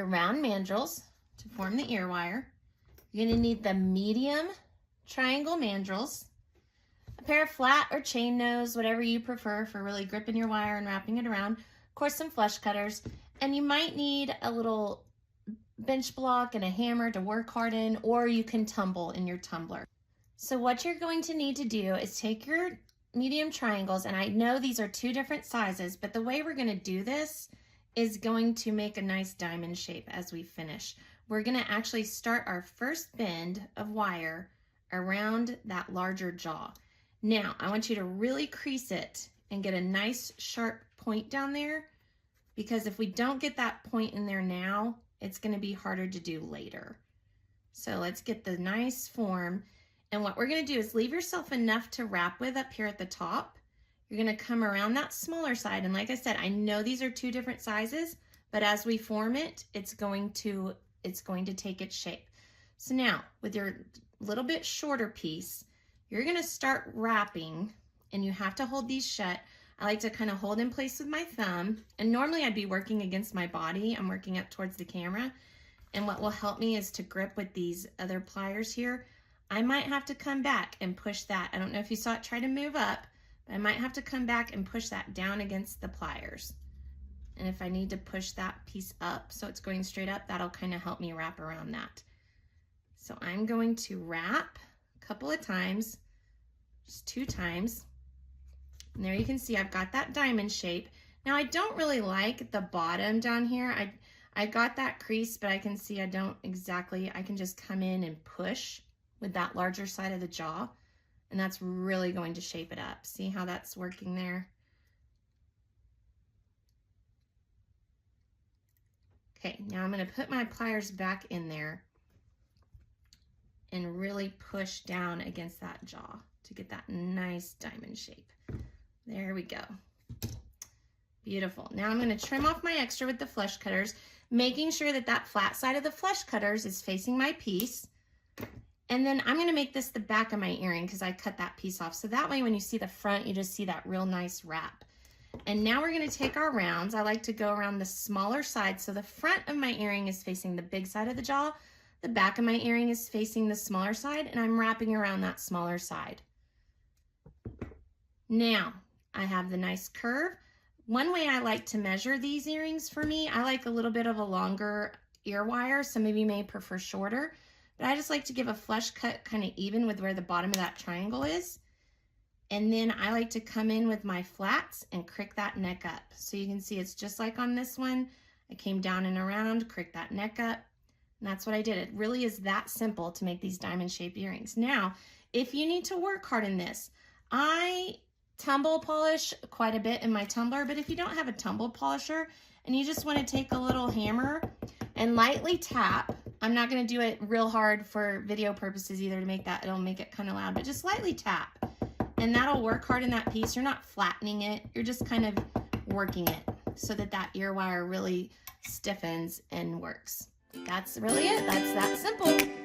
your round mandrels to form the ear wire. You're going to need the medium triangle mandrels, a pair of flat or chain nose, whatever you prefer for really gripping your wire and wrapping it around. Of course, some flush cutters, and you might need a little bench block and a hammer to work hard in, or you can tumble in your tumbler. So what you're going to need to do is take your medium triangles, and I know these are two different sizes, but the way we're going to do this is going to make a nice diamond shape as we finish. We're going to actually start our first bend of wire around that larger jaw. Now, I want you to really crease it and get a nice sharp point down there, because if we don't get that point in there now, it's going to be harder to do later. So let's get the nice form. And what we're going to do is leave yourself enough to wrap with up here at the top. You're going to come around that smaller side. And like I said, I know these are two different sizes, but as we form it, it's going to take its shape. So now with your little bit shorter piece, you're going to start wrapping, and you have to hold these shut. I like to kind of hold in place with my thumb, and normally I'd be working against my body. I'm working up towards the camera, and what will help me is to grip with these other pliers here. I might have to come back and push that. I don't know if you saw it try to move up, but I might have to come back and push that down against the pliers. And if I need to push that piece up so it's going straight up, that'll kind of help me wrap around that. So I'm going to wrap a couple of times, just 2 times. And there you can see I've got that diamond shape. Now I don't really like the bottom down here. I got that crease, but I can see I don't exactly, I can just come in and push with that larger side of the jaw, and that's really going to shape it up. See how that's working there? Okay, now I'm going to put my pliers back in there and really push down against that jaw to get that nice diamond shape. There we go. Beautiful. Now I'm going to trim off my extra with the flush cutters, making sure that that flat side of the flush cutters is facing my piece. And then I'm going to make this the back of my earring because I cut that piece off. So that way when you see the front, you just see that real nice wrap. And now we're going to take our rounds. I like to go around the smaller side. So the front of my earring is facing the big side of the jaw. The back of my earring is facing the smaller side, and I'm wrapping around that smaller side. Now I have the nice curve. One way I like to measure these earrings for me, I like a little bit of a longer ear wire. Some of you may prefer shorter, but I just like to give a flush cut kind of even with where the bottom of that triangle is. And then I like to come in with my flats and crick that neck up. So you can see it's just like on this one. I came down and around, crick that neck up, and that's what I did. It really is that simple to make these diamond shaped earrings. Now, if you need to work hard in this, I tumble polish quite a bit in my tumbler, but if you don't have a tumble polisher and you just want to take a little hammer and lightly tap, I'm not going to do it real hard for video purposes either to make that, it'll make it kind of loud, but just lightly tap. And that'll work hard in that piece. You're not flattening it, you're just kind of working it so that that ear wire really stiffens and works. That's really it. That's that simple.